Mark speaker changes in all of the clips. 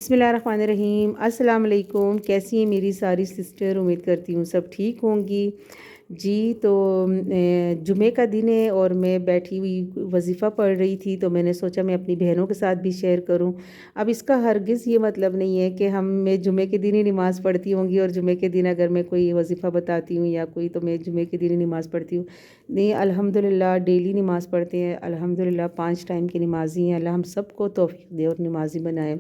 Speaker 1: بسم اللہ الرحمن الرحیم۔ السلام علیکم، کیسی ہیں میری ساری سسٹر؟ امید کرتی ہوں سب ٹھیک ہوں گی جی۔ تو جمعہ کا دن ہے اور میں بیٹھی ہوئی وظیفہ پڑھ رہی تھی، تو میں نے سوچا میں اپنی بہنوں کے ساتھ بھی شیئر کروں۔ اب اس کا ہرگز یہ مطلب نہیں ہے کہ میں جمعہ کے دن ہی نماز پڑھتی ہوں گی، اور جمعہ کے دن اگر میں کوئی وظیفہ بتاتی ہوں یا کوئی، تو میں جمعہ کے دن ہی نماز پڑھتی ہوں۔ نہیں، الحمدللہ ڈیلی نماز پڑھتے ہیں، الحمدللہ 5 ٹائم کی نمازی ہیں۔ اللہ ہم سب کو توفیق دے اور نمازی بنائے،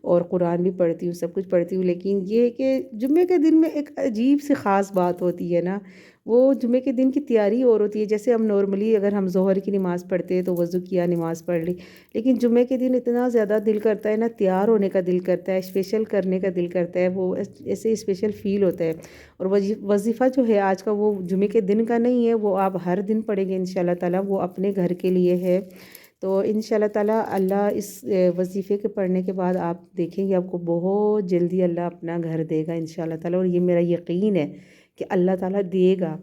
Speaker 1: اور قرآن بھی پڑھتی ہوں، سب کچھ پڑھتی ہوں۔ لیکن یہ ہے کہ جمعے کے دن میں ایک عجیب سی خاص بات ہوتی ہے نا، وہ جمعے کے دن کی تیاری اور ہوتی ہے۔ جیسے ہم نارملی اگر ہم ظہر کی نماز پڑھتے ہیں تو وضو کیا، نماز پڑھ لی، لیکن جمعے کے دن اتنا زیادہ دل کرتا ہے نا، تیار ہونے کا دل کرتا ہے، اسپیشل کرنے کا دل کرتا ہے، وہ ایسے اسپیشل فیل ہوتا ہے۔ اور وظیفہ جو ہے آج کا، وہ جمعے کے دن کا نہیں ہے، وہ آپ ہر دن پڑھیں گے انشاءاللہ تعالیٰ، وہ اپنے گھر کے لیے ہے۔ تو انشاءاللہ تعالیٰ اللہ اس وظیفے کے پڑھنے کے بعد آپ دیکھیں گے، آپ کو بہت جلدی اللہ اپنا گھر دے گا انشاءاللہ تعالیٰ، اور یہ میرا یقین ہے کہ اللہ تعالیٰ دے گا۔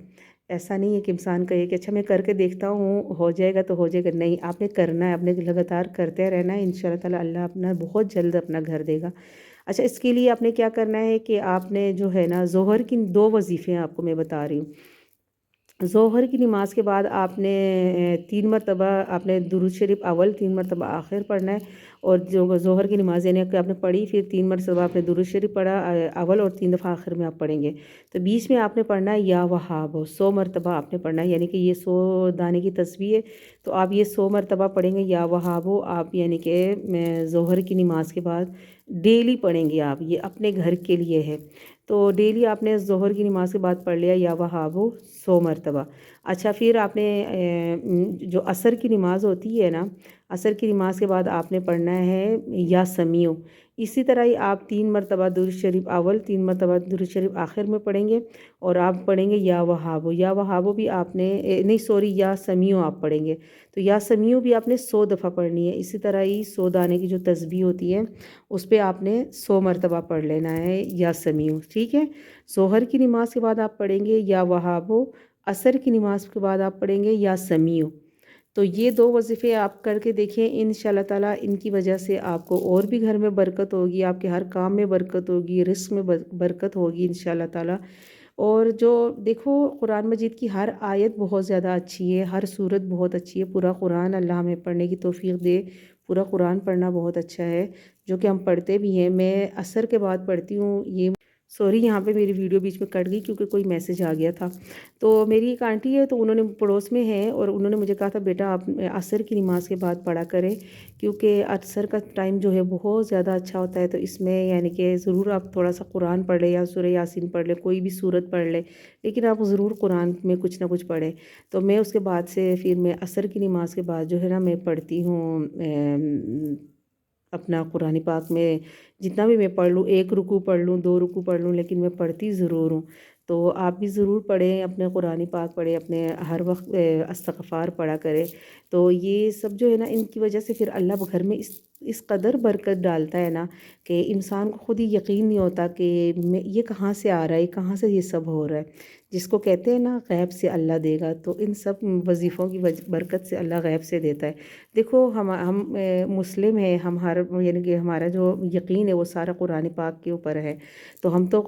Speaker 1: ایسا نہیں ہے کہ انسان کہے کہ اچھا میں کر کے دیکھتا ہوں، ہو جائے گا تو ہو جائے گا، نہیں، آپ نے کرنا ہے، آپ نے لگاتار کرتے رہنا ہے، انشاءاللہ تعالیٰ اللہ اپنا بہت جلد اپنا گھر دے گا۔ اچھا، اس کے لیے آپ نے کیا کرنا ہے کہ آپ نے جو ہے نا، ظہر کی 2 وظیفے ہیں آپ کو میں بتا رہی ہوں۔ ظہر کی نماز کے بعد آپ نے 3 مرتبہ آپ نے درود شریف اول، 3 مرتبہ آخر پڑھنا ہے، اور جو ظہر کی نماز یعنی کہ آپ نے پڑھی، پھر 3 مرتبہ آپ نے درود شریف پڑھا اول، اور 3 دفعہ آخر میں آپ پڑھیں گے۔ تو بیچ میں آپ نے پڑھنا ہے یا وہاب، 100 مرتبہ آپ نے پڑھنا ہے، یعنی کہ یہ 100 دانے کی تسبیح ہے، تو آپ یہ 100 مرتبہ پڑھیں گے یا وہاب آپ، یعنی کہ ظہر کی نماز کے بعد ڈیلی پڑھیں گے آپ، یہ اپنے گھر کے لیے ہے۔ تو ڈیلی آپ نے ظہر کی نماز کے بعد پڑھ لیا یا وہاب 100 مرتبہ۔ اچھا، پھر آپ نے جو عصر کی نماز ہوتی ہے نا، عصر کی نماز کے بعد آپ نے پڑھنا ہے یا سمیع۔ اسی طرح ہی آپ 3 مرتبہ درود شریف اول، 3 مرتبہ درود شریف آخر میں پڑھیں گے، اور آپ پڑھیں گے یا وہاب، یا وہاب بھی آپ نے نہیں سوری یا سمیع آپ پڑھیں گے، تو یا سمیع بھی آپ نے 100 دفعہ پڑھنی ہے۔ اسی طرح ہی 100 دانے کی جو تسبیح ہوتی ہے اس پہ آپ نے 100 مرتبہ پڑھ لینا ہے یا سمیع، ٹھیک ہے۔ ظہر کی نماز کے بعد آپ پڑھیں گے یا وہاب، عصر کی نماز کے بعد آپ پڑھیں گے یا سمیع۔ تو یہ 2 وظیفے آپ کر کے دیکھیں، انشاءاللہ تعالیٰ ان کی وجہ سے آپ کو اور بھی گھر میں برکت ہوگی، آپ کے ہر کام میں برکت ہوگی، رزق میں برکت ہوگی انشاءاللہ تعالیٰ۔ اور جو دیکھو، قرآن مجید کی ہر آیت بہت زیادہ اچھی ہے، ہر سورت بہت اچھی ہے، پورا قرآن اللہ ہمیں پڑھنے کی توفیق دے۔ پورا قرآن پڑھنا بہت اچھا ہے، جو کہ ہم پڑھتے بھی ہیں۔ میں عصر کے بعد پڑھتی ہوں، یہ سوری یہاں پہ میری ویڈیو بیچ میں کٹ گئی کیونکہ کوئی میسیج آ گیا تھا۔ تو میری ایک آنٹی ہے، تو انہوں نے پڑوس میں ہے، اور انہوں نے مجھے کہا تھا بیٹا آپ عصر کی نماز کے بعد پڑھا کریں، کیونکہ عصر کا ٹائم جو ہے بہت زیادہ اچھا ہوتا ہے، تو اس میں یعنی کہ ضرور آپ تھوڑا سا قرآن پڑھ لیں، یا سورہ یاسین پڑھ لیں، کوئی بھی سورت پڑھ لیں، لیکن آپ ضرور قرآن میں کچھ نہ کچھ پڑھیں۔ تو میں اس کے بعد سے پھر میں عصر کی نماز کے بعد جو ہے نا، میں پڑھتی ہوں اپنا قرآن پاک میں جتنا بھی میں پڑھ لوں، 1 رکوع پڑھ لوں، 2 رکوع پڑھ لوں، لیکن میں پڑھتی ضرور ہوں۔ تو آپ بھی ضرور پڑھیں، اپنے قرآن پاک پڑھیں، اپنے ہر وقت استغفار پڑھا کریں۔ تو یہ سب جو ہے نا، ان کی وجہ سے پھر اللہ گھر میں اس قدر برکت ڈالتا ہے نا، کہ انسان کو خود ہی یقین نہیں ہوتا کہ یہ کہاں سے آ رہا ہے، کہاں سے یہ سب ہو رہا ہے۔ جس کو کہتے ہیں نا غیب سے اللہ دے گا، تو ان سب وظیفوں کی برکت سے اللہ غیب سے دیتا ہے۔ دیکھو، ہم مسلم ہیں، یعنی کہ ہمارا جو یقین ہے وہ سارا قرآن پاک کے اوپر ہے، تو ہم تو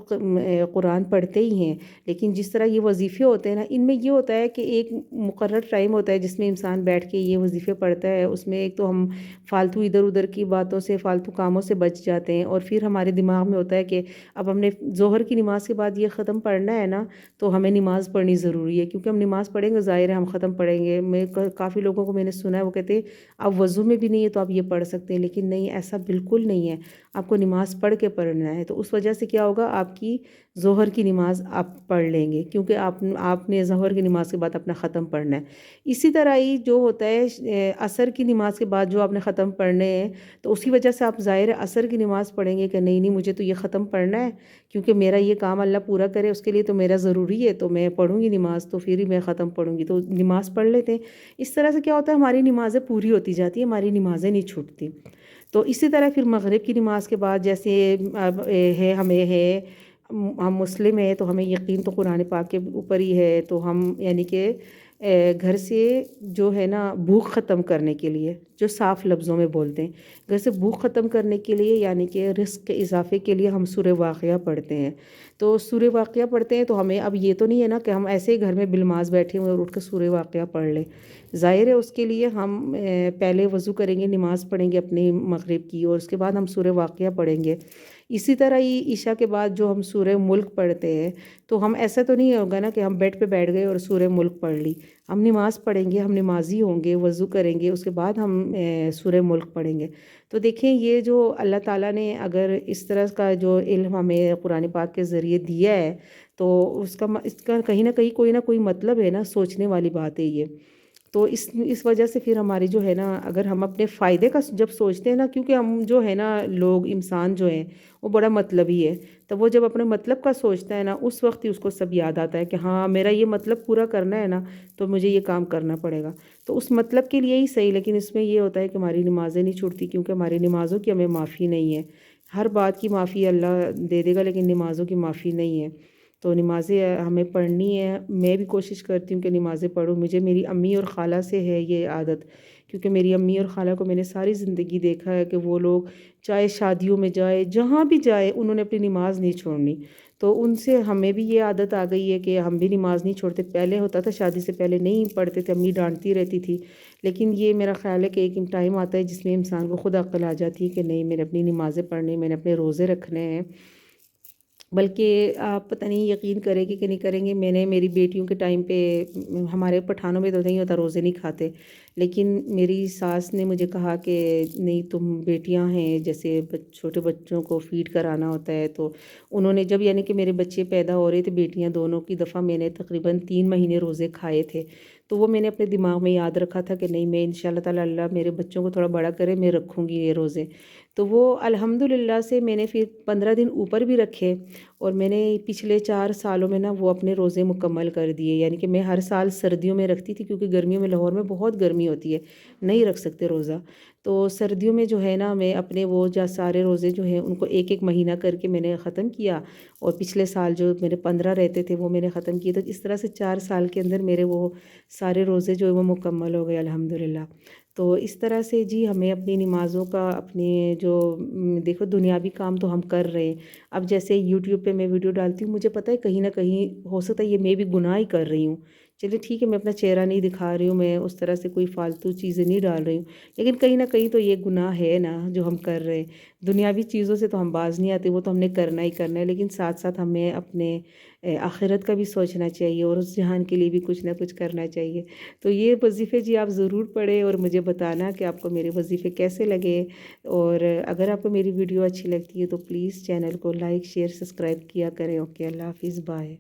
Speaker 1: قرآن پڑھتے ہی ہیں، لیکن جس طرح یہ وظیفے ہوتے ہیں نا، ان میں یہ ہوتا ہے کہ ایک مقرر ٹائم ہوتا ہے جس میں انسان بیٹھ کے یہ وظیفے پڑھتا ہے۔ اس میں ایک تو ہم فالتو ادھر ادھر کی باتوں سے، فالتو کاموں سے بچ جاتے ہیں، اور پھر ہمارے دماغ میں ہوتا ہے کہ اب ہم نے ظہر کی نماز کے بعد یہ ختم پڑھنا ہے نا، تو ہمیں نماز پڑھنی ضروری ہے، کیونکہ ہم نماز پڑھیں گے، ظاہر ہے ہم ختم پڑھیں گے۔ میں کافی لوگوں کو میں نے سنا ہے، وہ کہتے ہیں اب وضو میں بھی نہیں ہے تو آپ یہ پڑھ سکتے ہیں، لیکن نہیں، ایسا بالکل نہیں ہے، آپ کو نماز پڑھ کے پڑھنا ہے۔ تو اس وجہ سے کیا ہوگا، آپ کی ظہر کی نماز آپ پڑھ لیں گے، کیونکہ آپ نے ظہر کی نماز کے بعد اپنا ختم پڑھنا ہے۔ اسی طرح ہی جو ہوتا ہے عصر کی نماز کے بعد جو آپ نے ختم پڑھنے ہیں، تو اسی وجہ سے آپ ظاہر ہے عصر کی نماز پڑھیں گے کہ نہیں مجھے تو یہ ختم پڑھنا ہے، کیونکہ میرا یہ کام اللہ پورا کرے، اس کے لیے تو میرا ضروری ہے، تو میں پڑھوں گی نماز، تو پھر ہی میں ختم پڑھوں گی، تو نماز پڑھ لیتے ہیں۔ اس طرح سے کیا ہوتا ہے، ہماری نمازیں پوری ہوتی جاتی ہیں، ہماری نمازیں نہیں چھوٹتی۔ تو اسی طرح پھر مغرب کی نماز کے بعد جیسے ہم مسلم ہیں، تو ہمیں یقین تو قرآن پاک کے اوپر ہی ہے، تو ہم یعنی کہ گھر سے جو ہے نا بھوک ختم کرنے کے لیے، جو صاف لفظوں میں بولتے ہیں، گھر سے بھوک ختم کرنے کے لیے یعنی کہ رزق کے اضافے کے لیے ہم سورہ واقعہ پڑھتے ہیں۔ تو سورہ واقعہ پڑھتے ہیں تو ہمیں اب یہ تو نہیں ہے نا کہ ہم ایسے ہی گھر میں بالماز بیٹھے ہوئے اور اٹھ کے سورہ واقعہ پڑھ لیں۔ ظاہر ہے اس کے لیے ہم پہلے وضو کریں گے، نماز پڑھیں گے اپنی مغرب کی، اور اس کے بعد ہم سورہ واقعہ پڑھیں گے۔ اسی طرح ہی عشاء کے بعد جو ہم سورہ ملک پڑھتے ہیں، تو ہم ایسا تو نہیں ہوگا نا کہ ہم بیڈ پہ بیٹھ گئے اور سورہ ملک پڑھ لی۔ ہم نماز پڑھیں گے، ہم نمازی ہوں گے، وضو کریں گے، اس کے بعد ہم سورہ ملک پڑھیں گے۔ تو دیکھیں یہ جو اللہ تعالیٰ نے اگر اس طرح کا جو علم ہمیں قرآن پاک کے ذریعے دیا ہے، تو اس کا کہیں نہ کہیں کوئی نہ کوئی مطلب ہے نا، سوچنے والی بات ہے یہ۔ تو اس وجہ سے پھر ہماری جو ہے نا، اگر ہم اپنے فائدے کا جب سوچتے ہیں نا، کیونکہ ہم جو ہے نا لوگ انسان جو ہیں وہ بڑا مطلبی ہے، تو وہ جب اپنے مطلب کا سوچتا ہے نا، اس وقت ہی اس کو سب یاد آتا ہے کہ ہاں میرا یہ مطلب پورا کرنا ہے نا، تو مجھے یہ کام کرنا پڑے گا۔ تو اس مطلب کے لیے ہی صحیح، لیکن اس میں یہ ہوتا ہے کہ ہماری نمازیں نہیں چھوٹتی، کیونکہ ہماری نمازوں کی ہمیں معافی نہیں ہے۔ ہر بات کی معافی اللہ دے دے گا، لیکن نمازوں کی معافی نہیں ہے۔ تو نمازیں ہمیں پڑھنی ہے، میں بھی کوشش کرتی ہوں کہ نمازیں پڑھوں۔ مجھے میری امی اور خالہ سے ہے یہ عادت، کیونکہ میری امی اور خالہ کو میں نے ساری زندگی دیکھا ہے کہ وہ لوگ چاہے شادیوں میں جائے، جہاں بھی جائے، انہوں نے اپنی نماز نہیں چھوڑنی۔ تو ان سے ہمیں بھی یہ عادت آ گئی ہے کہ ہم بھی نماز نہیں چھوڑتے۔ پہلے ہوتا تھا شادی سے پہلے نہیں پڑھتے تھے، امی ڈانٹتی رہتی تھی، لیکن یہ میرا خیال ہے کہ ایک ٹائم آتا ہے جس میں انسان کو خود عقل آ جاتی ہے کہ نہیں، میں نے اپنی نمازیں پڑھنی، میں نے اپنے روزے رکھنے ہیں۔ بلکہ آپ پتہ نہیں یقین کریں گے کہ نہیں کریں گے، میں نے میری بیٹیوں کے ٹائم پہ، ہمارے پٹھانوں میں تو نہیں ہوتا، روزے نہیں کھاتے، لیکن میری ساس نے مجھے کہا کہ نہیں تم بیٹیاں ہیں، جیسے چھوٹے بچوں کو فیڈ کرانا ہوتا ہے، تو انہوں نے جب یعنی کہ میرے بچے پیدا ہو رہے تھے، بیٹیاں دونوں کی دفعہ، میں نے تقریباً 3 مہینے روزے کھائے تھے۔ تو وہ میں نے اپنے دماغ میں یاد رکھا تھا کہ نہیں، میں انشاءاللہ تعالی اللہ میرے بچوں کو تھوڑا بڑا کرے، میں رکھوں گی یہ روزے۔ تو وہ الحمدللہ سے میں نے پھر 15 دن اوپر بھی رکھے، اور میں نے پچھلے 4 سالوں میں نا وہ اپنے روزے مکمل کر دیے۔ یعنی کہ میں ہر سال سردیوں میں رکھتی تھی، کیونکہ گرمیوں میں لاہور میں بہت گرمی ہوتی ہے، نہیں رکھ سکتے روزہ۔ تو سردیوں میں جو ہے نا، میں اپنے وہ سارے روزے جو ہیں ان کو ایک ایک مہینہ کر کے میں نے ختم کیا، اور پچھلے سال جو میرے 15 رہتے تھے وہ میں نے ختم کیے۔ تو اس طرح سے 4 سال کے اندر میرے وہ سارے روزے جو ہے وہ مکمل ہو گئے الحمدللہ۔ تو اس طرح سے جی ہمیں اپنی نمازوں کا، اپنے جو دیکھو دنیاوی کام تو ہم کر رہے ہیں۔ اب جیسے یوٹیوب پہ میں ویڈیو ڈالتی ہوں، مجھے پتہ ہے کہیں نہ کہیں ہو سکتا ہے یہ میں بھی گناہ ہی کر رہی ہوں، چلیے ٹھیک ہے میں اپنا چہرہ نہیں دکھا رہی ہوں، میں اس طرح سے کوئی فالتو چیزیں نہیں ڈال رہی ہوں، لیکن کہیں نہ کہیں تو یہ گناہ ہے نا جو ہم کر رہے ہیں۔ دنیاوی چیزوں سے تو ہم باز نہیں آتے، وہ تو ہم نے کرنا ہی کرنا ہے، لیکن ساتھ ساتھ ہمیں اپنے آخرت کا بھی سوچنا چاہیے، اور اس جہان کے لیے بھی کچھ نہ کچھ کرنا چاہیے۔ تو یہ وظیفے جی آپ ضرور پڑھیں، اور مجھے بتانا کہ آپ کو میرے وظیفے کیسے لگے، اور اگر آپ کو میری ویڈیو اچھی لگتی ہے تو پلیز چینل کو لائک، شیئر، سبسکرائب کیا کریں۔ اوکے، اللہ حافظ، بائے۔